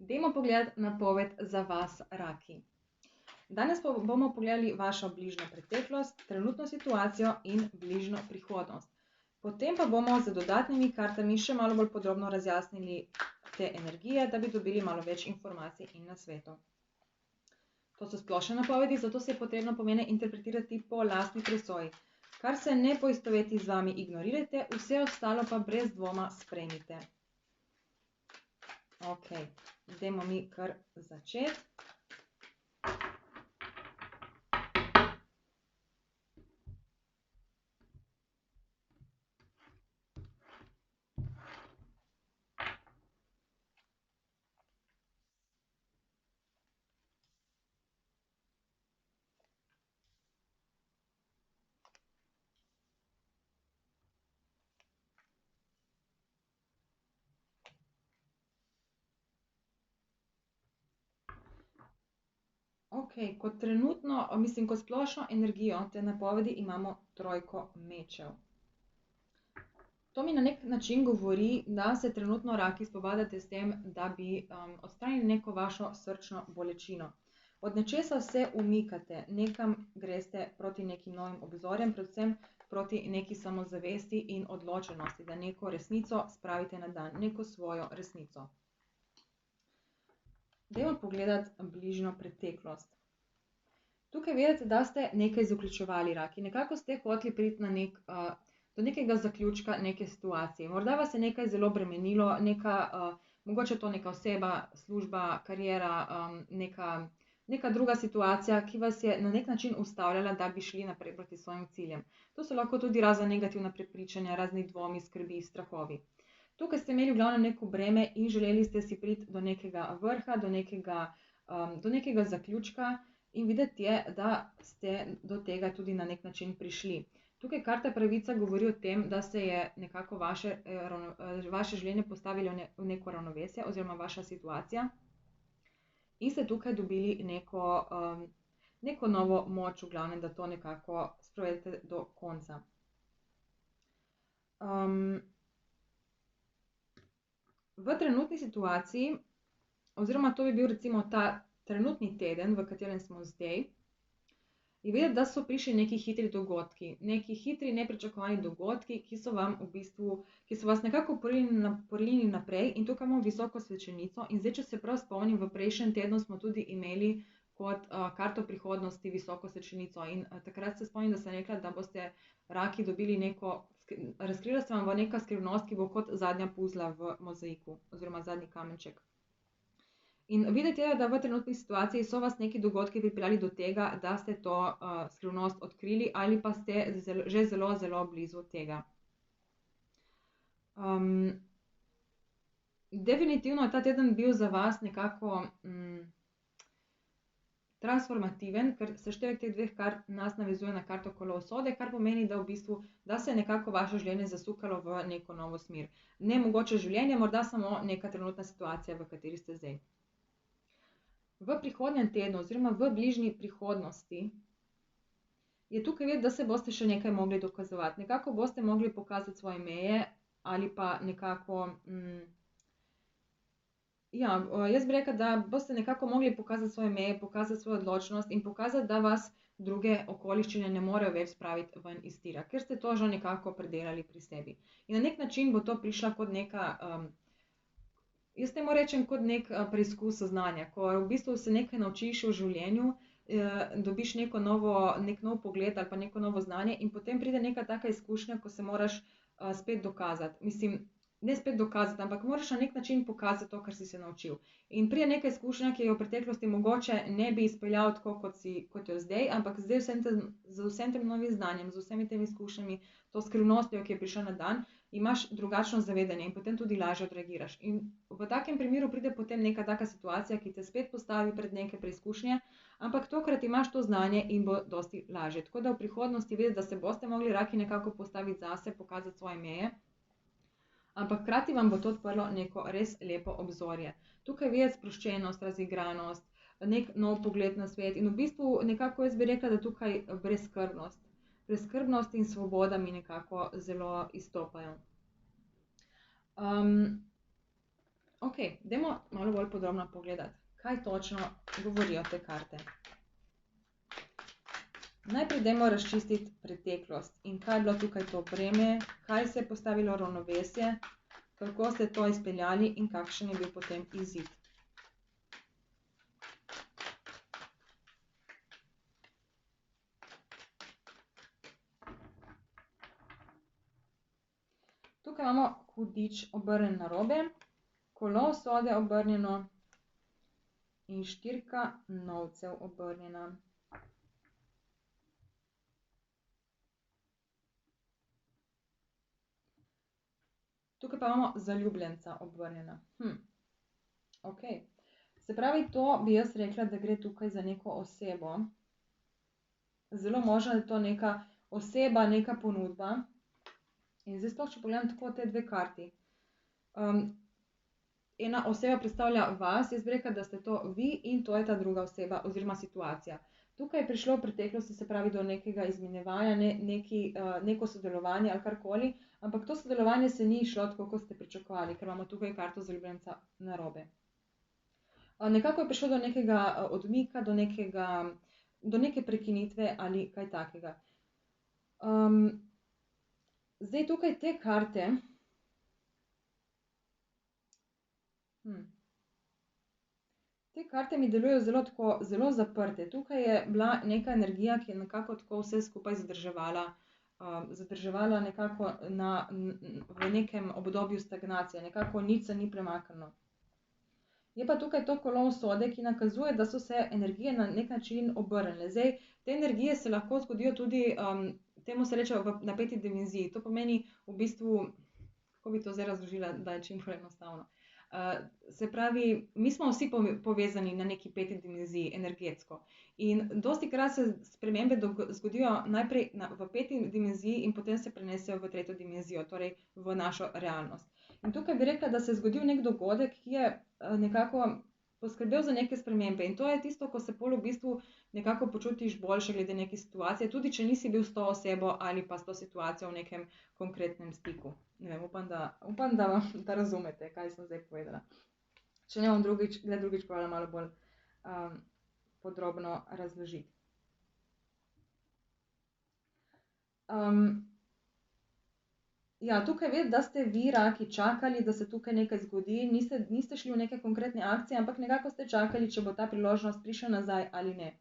Dajmo pogledati napoved za vas, raki. Danes pa bomo pogledali vašo bližnjo preteklost, trenutno situacijo in bližnjo prihodnost. Potem pa bomo z dodatnimi kartami še malo bolj podrobno razjasnili te energije, da bi dobili malo več informacij in nasvetov. To so splošne napovedi, zato se je potrebno pomene interpretirati po lastni presoji. Kar se ne poistoveti z vami, ignorirajte, vse ostalo pa brez dvoma sprejmite. Ok, dajmo mi kar začeti. Ok, kot kot splošno energijo te napovedi imamo trojko mečev. To mi na nek način govori, da se trenutno raki spopadajo s tem, da bi odstranili neko vašo srčno bolečino. Od nečesa se umikate, nekam greste proti nekim novim obzorjem, predvsem proti neki samozavesti in odločenosti, da neko resnico spravite na dan, neko svojo resnico. Dajmo pogledati bližnjo preteklost. Tukaj vidite, da ste nekaj zaključevali, raki. Nekako ste hoteli priti do nekega zaključka neke situacije. Morda vas je nekaj zelo bremenilo, mogoče to neka oseba, služba, kariera, neka druga situacija, ki vas je na nek način ustavljala, da bi šli naprej proti svojim ciljem. To so lahko tudi razna negativna prepričanja, razni dvomi, skrbi, strahovi. Tukaj ste imeli v glavnem neko breme in želeli ste si priti do nekega vrha, do nekega zaključka in videti je, da ste do tega tudi na nek način prišli. Tukaj karta pravica govori o tem, da se je nekako vaše življenje postavilo v neko ravnovesje oziroma vaša situacija in ste tukaj dobili neko novo moč v glavnem, da to nekako sprovedete do konca. V trenutni situaciji, oziroma to bi bil recimo ta trenutni teden, v katerem smo zdaj, je videti, da so prišli neki hitri dogodki, neki hitri nepričakovani dogodki, ki so vas nekako porinili naprej in tukaj imamo visoko svečenico in zdaj, če se prav spomnim, v prejšnjem tednu smo tudi imeli kot karto prihodnosti visoko svečenico in takrat se spomnim, da sem rekla, da boste raki dobili razkrila se vam bo neka skrivnost, ki bo kot zadnja puzla v mozaiku oziroma zadnji kamenček. In videti je, da v trenutni situaciji so vas neki dogodki pripeljali do tega, da ste to skrivnost odkrili ali pa ste že zelo, zelo blizu tega. Definitivno je ta teden bil za vas nekako transformativen, ker seštevek teh dveh kart nas navezuje na karto kolo usode, kar pomeni, da se je nekako vaše življenje zasukalo v neko novo smer. Ne mogoče življenje, morda samo neka trenutna situacija, v kateri ste zdaj. V prihodnjem tednu oziroma v bližnji prihodnosti je tukaj videti, da se boste še nekaj mogli dokazovati. Nekako boste mogli pokazati svoje meje ali pa nekako, jaz bi rekla, da boste nekako mogli pokazati svoje meje, pokazati svojo odločnost in pokazati, da vas druge okoliščine ne morejo več spraviti ven iz tira, ker ste to že nekako predelali pri sebi. In na nek način bo to prišla kot neka, jaz temu rečem kot nek preizkus znanja, ko v bistvu se nekaj naučiš v življenju, dobiš nek nov pogled ali pa neko novo znanje in potem pride neka taka izkušnja, ko se moraš spet dokazati. Mislim, ne spet dokazati, ampak moraš na nek način pokazati to, kar si se naučil. In pride neka izkušnja, ki jo v preteklosti mogoče ne bi izpeljal tako, kot jo zdaj, ampak zdaj z vsem tem novim znanjem, z vsemi temi izkušnjami, to skrivnostjo, ki je prišla na dan, imaš drugačno zavedanje in potem tudi lažje odreagiraš. In v takem primeru pride potem neka taka situacija, ki te spet postavi pred neke preizkušnje, ampak tokrat imaš to znanje in bo dosti lažje. Tako da v prihodnosti videti, da se boste mogli raki nekako postaviti zase, pokazati svoje meje, ampak hkrati vam bo to odprlo neko res lepo obzorje. Tukaj videti sproščenost, razigranost, nek nov pogled na svet in v bistvu nekako jaz bi rekla, da tukaj brezskrbnost. Brezskrbnost in svoboda mi nekako zelo izstopajo. Ok, dajmo malo bolj podrobno pogledati, kaj točno govorijo te karte. Najprej dajmo razčistiti preteklost in kaj je bilo tukaj to breme, kaj se je postavilo ravnovesje, kako ste to izpeljali in kakšen je bil potem izid. Tukaj imamo hudič obrnjen narobe, kolo usode obrnjeno in štirka novcev obrnjena. Tukaj pa imamo zaljubljenca obrnjena. Ok. Se pravi, to bi jaz rekla, da gre tukaj za neko osebo. Zelo možno, da je to neka oseba, neka ponudba. In zdaj sploh, če pogledam tako te dve karti. Ena oseba predstavlja vas, jaz bi rekla, da ste to vi in to je ta druga oseba oziroma situacija. Tukaj je prišlo v preteklosti, se pravi, do nekega izmenjevanja, neko sodelovanje ali karkoli, ampak to sodelovanje se ni išlo tako, kot ste pričakovali, ker imamo tukaj karto zaljubljenca narobe. Nekako je prišlo do nekega odmika, do neke prekinitve ali kaj takega. Zdaj tukaj te karte, te karte mi delujejo zelo tako, zelo zaprte. Tukaj je bila neka energija, ki je nekako tako vse skupaj zadrževala nekako v nekem obdobju stagnacije, nekako nič se ni premaknilo. Je pa tukaj to kolo usode, ki nakazuje, da so se energije na nek način obrnile. Zdaj, te energije se lahko zgodijo tudi, temu se reče v napeti dimenziji. To pomeni v bistvu, kako bi to zdaj razložila, da je čim bolj enostavno. Se pravi, mi smo vsi povezani na neki peti dimenziji energetsko. In dostikrat se spremembe zgodijo najprej v peti dimenziji in potem se prenesejo v tretjo dimenzijo, torej v našo realnost. In tukaj bi rekla, da se je zgodil nek dogodek, ki je nekako poskrbel za neke spremembe. In to je tisto, ko se pol v bistvu nekako počutiš boljše glede neke situacije, tudi če nisi bil s to osebo ali pa s to situacijo v nekem konkretnem stiku. Ne vem, upam, da razumete, kaj sem zdaj povedala. Če ne bom drugič probala malo bolj podrobno razložiti. Ja, tukaj vidi, da ste vi, raki, čakali, da se tukaj nekaj zgodi, niste šli v neke konkretne akcije, ampak nekako ste čakali, če bo ta priložnost prišla nazaj ali ne.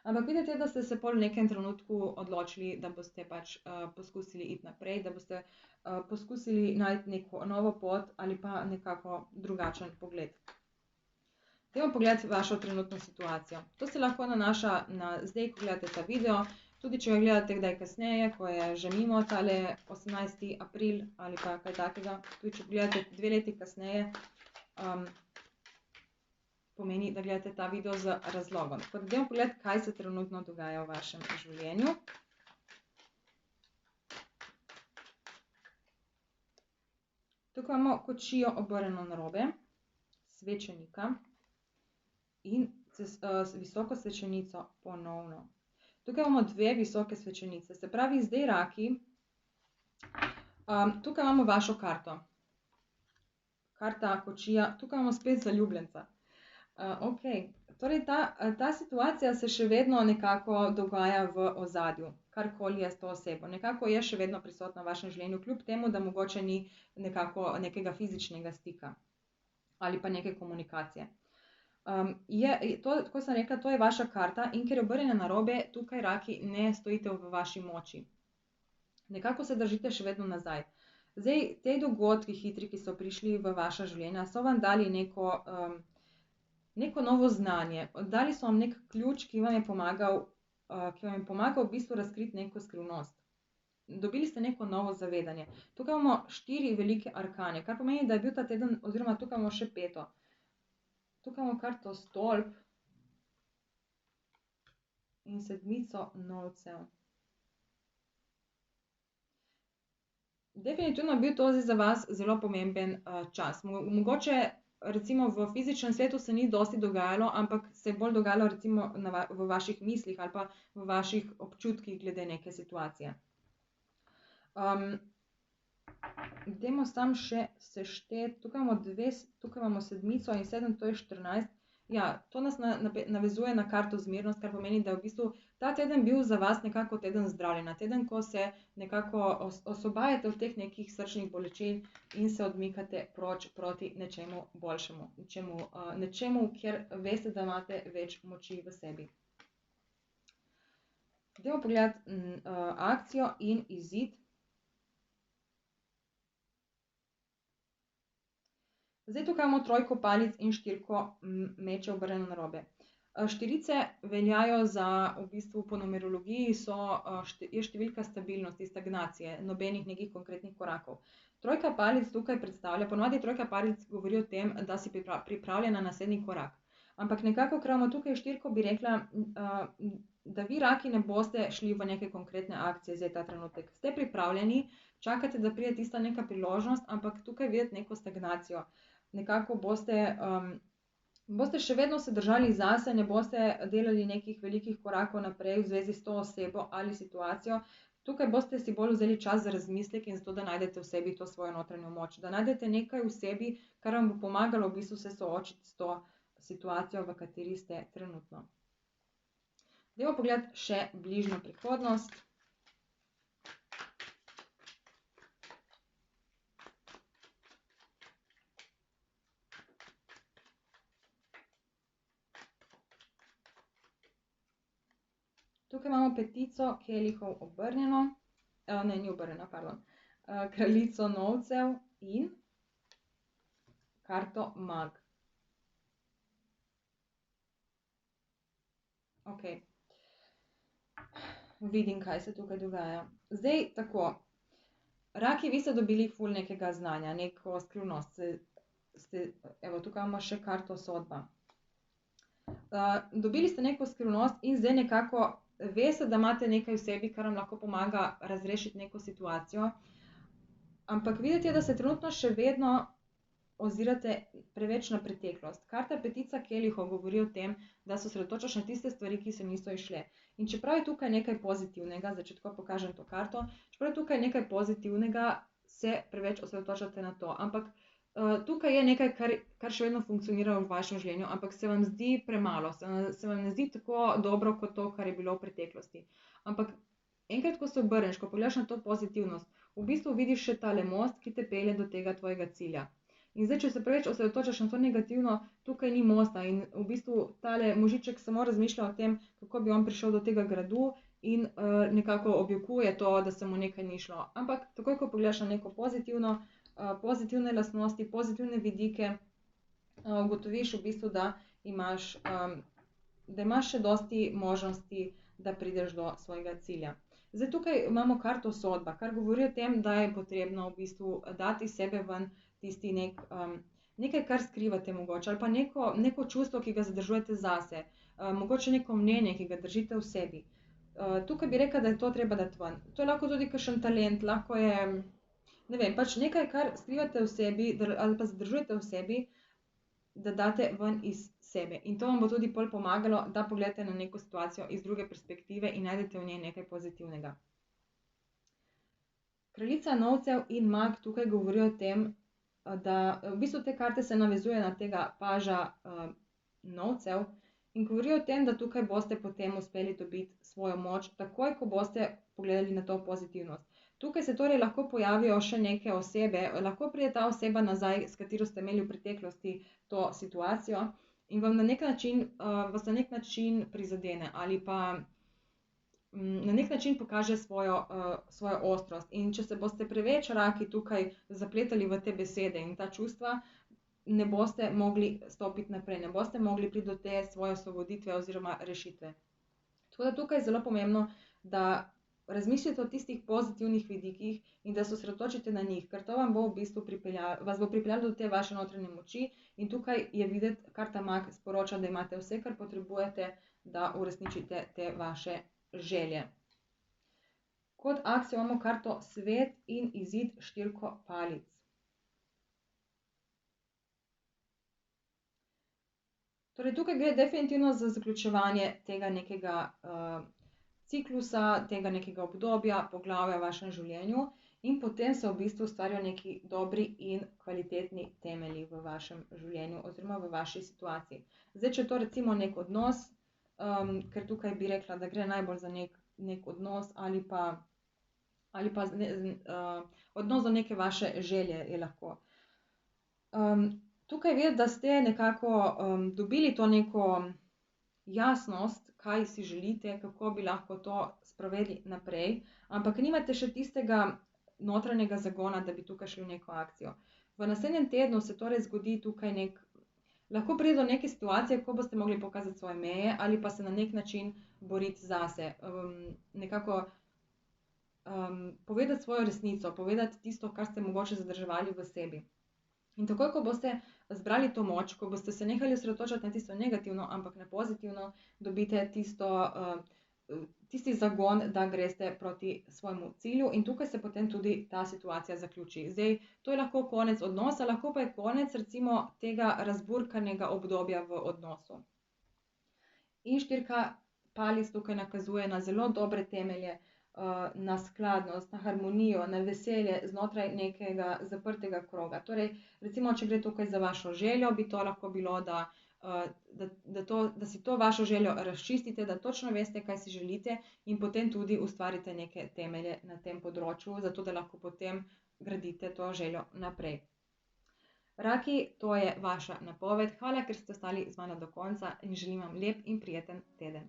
Ampak vidite, da ste se pol v nekem trenutku odločili, da boste pač poskusili iti naprej, da boste poskusili najti neko novo pot ali pa nekako drugačen pogled. Dajmo pogledati vašo trenutno situacijo. To se lahko nanaša na zdaj, ko gledate ta video, tudi če ga gledate kdaj kasneje, ko je že mimo tale 18. april ali pa kaj takega, tudi če gledate 2 leti kasneje, pomeni, da gledate ta video z razlogom. Tako da dajmo pogledati, kaj se trenutno dogaja v vašem življenju. Tukaj imamo kočijo obrnjeno narobe, svečenika in visoko svečenico ponovno. Tukaj imamo 2 visoke svečenice, se pravi, zdaj, raki, tukaj imamo vašo karto. Karta kočija, tukaj imamo spet zaljubljenca. Ok, torej ta situacija se še vedno nekako dogaja v ozadju, karkoli je s to osebo. Nekako je še vedno prisotna v vašem življenju, kljub temu, da mogoče ni nekako nekega fizičnega stika ali pa neke komunikacije. Kot sem rekla, to je vaša karta in ker je obrnjena narobe, tukaj, raki, ne stojite v vaši moči. Nekako se držite še vedno nazaj. Zdaj, te dogodki hitri, ki so prišli v vaša življenja, so vam dali neko novo znanje. Dali so vam nek ključ, ki vam je pomagal v bistvu razkriti neko skrivnost. Dobili ste neko novo zavedanje. Tukaj imamo 4 velike arkane, kar pomeni, da je bil ta teden, oziroma tukaj imamo še 5. Tukaj imamo karto stolp in 7 novcev. Definitivno je bil to zdaj za vas zelo pomemben čas. Mogoče recimo v fizičnem svetu se ni dosti dogajalo, ampak se je bolj dogajalo recimo v vaših mislih ali pa v vaših občutkih glede neke situacije. Dajmo samo še sešteti, tukaj imamo sedmico in 7, to je 14. Ja, to nas navezuje na karto zmernost, kar pomeni, da je v bistvu ta teden bil za vas nekako teden zdravljenja, teden, ko se nekako osvobajate od teh nekih srčnih bolečin in se odmikate proti nečemu boljšemu, nečemu, kjer veste, da imate več moči v sebi. Dajmo pogledati akcijo in izid. Zdaj tukaj imamo trojko palic in štirko mečev obrnjeno narobe. Štirice veljajo za, v bistvu po numerologiji je številka stabilnosti, stagnacije, nobenih nekih konkretnih korakov. Trojka palic tukaj predstavlja, ponovadi trojka palic govori o tem, da si pripravljena na naslednji korak. Ampak nekako, ker imamo tukaj štirko, bi rekla, da vi raki ne boste šli v neke konkretne akcije zdaj ta trenutek. Ste pripravljeni, čakate, da pride tista neka priložnost, ampak tukaj vidite neko stagnacijo. Nekako boste še vedno se držali zase, ne boste delali nekih velikih korakov naprej v zvezi s to osebo ali situacijo. Tukaj boste si bolj vzeli čas za razmislek in zato, da najdete v sebi to svojo notranjo moč. Da najdete nekaj v sebi, kar vam bo pomagalo v bistvu se soočiti s to situacijo, v kateri ste trenutno. Dajmo pogledati še bližnjo prihodnost. Tukaj imamo petico kelihov obrnjeno, ne, ni obrnjena, pardon, kraljico novcev in karto mag. Ok, vidim, kaj se tukaj dogaja. Zdaj tako, raki, vi ste dobili ful nekega znanja, neko skrivnost. Evo, tukaj imamo še karto sodba. Dobili ste neko skrivnost in zdaj nekako veste, da imate nekaj v sebi, kar vam lahko pomaga razrešiti neko situacijo, ampak videti je, da se trenutno še vedno ozirate preveč na preteklost. Karta petica kelihov govori o tem, da se osredotočaš na tiste stvari, ki se niso izšle. In čeprav je tukaj nekaj pozitivnega, zdaj če tako pokažem to karto, čeprav je tukaj nekaj pozitivnega, se preveč osredotočate na to, ampak tukaj je nekaj, kar še vedno funkcionira v vašem življenju, ampak se vam zdi premalo, se vam ne zdi tako dobro kot to, kar je bilo v preteklosti. Ampak enkrat, ko se obrneš, ko pogledaš na to pozitivnost, v bistvu vidiš še tale most, ki te pelje do tega tvojega cilja. In zdaj, če se preveč osredotočaš na to negativno, tukaj ni mosta in v bistvu tale možiček samo razmišlja o tem, kako bi on prišel do tega gradu in nekako objokuje to, da se mu nekaj ni šlo. Ampak takoj, ko pogledaš na neko pozitivne lastnosti, pozitivne vidike, ugotoviš v bistvu, da imaš še dosti možnosti, da prideš do svojega cilja. Zdaj tukaj imamo karto sodba, kar govori o tem, da je potrebno v bistvu dati sebe ven tisti nekaj, kar skrivate mogoče, ali pa neko čustvo, ki ga zadržujete zase, mogoče neko mnenje, ki ga držite v sebi. Tukaj bi rekla, da je to treba dati ven. To je lahko tudi kakšen talent, lahko je, ne vem, pač nekaj, kar skrivate v sebi ali pa zadržujete v sebi, da date ven iz sebe. In to vam bo tudi pol pomagalo, da pogledate na neko situacijo iz druge perspektive in najdete v njej nekaj pozitivnega. Kraljica novcev in mag tukaj govori o tem, da v bistvu te karte se navezuje na tega paža novcev in govori o tem, da tukaj boste potem uspeli dobiti svojo moč, takoj, ko boste pogledali na to pozitivnost. Tukaj se torej lahko pojavijo še neke osebe, lahko pride ta oseba nazaj, s katero ste imeli v preteklosti to situacijo in vam vas na nek način prizadene ali pa na nek način pokaže svojo ostrost. In če se boste preveč raki tukaj zapletali v te besede in ta čustva, ne boste mogli stopiti naprej, ne boste mogli priti do te svoje osvoboditve oziroma rešitve. Tako da tukaj je zelo pomembno, da razmislite o tistih pozitivnih vidikih in da se osredotočite na njih, ker to vam bo v bistvu vas bo pripeljalo do te vaše notranje moči in tukaj je videti, karta mag sporoča, da imate vse, kar potrebujete, da uresničite te vaše želje. Kot akcijo imamo karto svet in izid štirko palic. Torej tukaj gre definitivno za zaključevanje tega nekega ciklusa, tega nekega obdobja, poglavja v vašem življenju in potem se v bistvu ustvarjajo neki dobri in kvalitetni temelji v vašem življenju oziroma v vaši situaciji. Zdaj, če je to recimo nek odnos, ker tukaj bi rekla, da gre najbolj za nek odnos ali pa odnos do neke vaše želje je lahko. Tukaj videti, da ste nekako dobili to neko jasnost, kaj si želite, kako bi lahko to sprovedli naprej, ampak nimate še tistega notranjega zagona, da bi tukaj šli v neko akcijo. V naslednjem tednu se torej zgodi tukaj lahko pride do neke situacije, ko boste mogli pokazati svoje meje ali pa se na nek način boriti zase. Nekako povedati svojo resnico, povedati tisto, kar ste mogoče zadrževali v sebi. In takoj, ko boste zbrali to moč, ko boste se nehali osredotočati na tisto negativno, ampak na pozitivno, dobite tisti zagon, da greste proti svojemu cilju in tukaj se potem tudi ta situacija zaključi. Zdaj, to je lahko konec odnosa, lahko pa je konec recimo tega razburkanega obdobja v odnosu. In štirka palic tukaj nakazuje na zelo dobre temelje, na skladnost, na harmonijo, na veselje znotraj nekega zaprtega kroga. Torej, recimo, če gre tukaj za vašo željo, bi to lahko bilo, da si to vašo željo razčistite, da točno veste, kaj si želite in potem tudi ustvarite neke temelje na tem področju, zato da lahko potem gradite to željo naprej. Raki, to je vaša napoved. Hvala, ker ste ostali z mano do konca in želim vam lep in prijeten teden.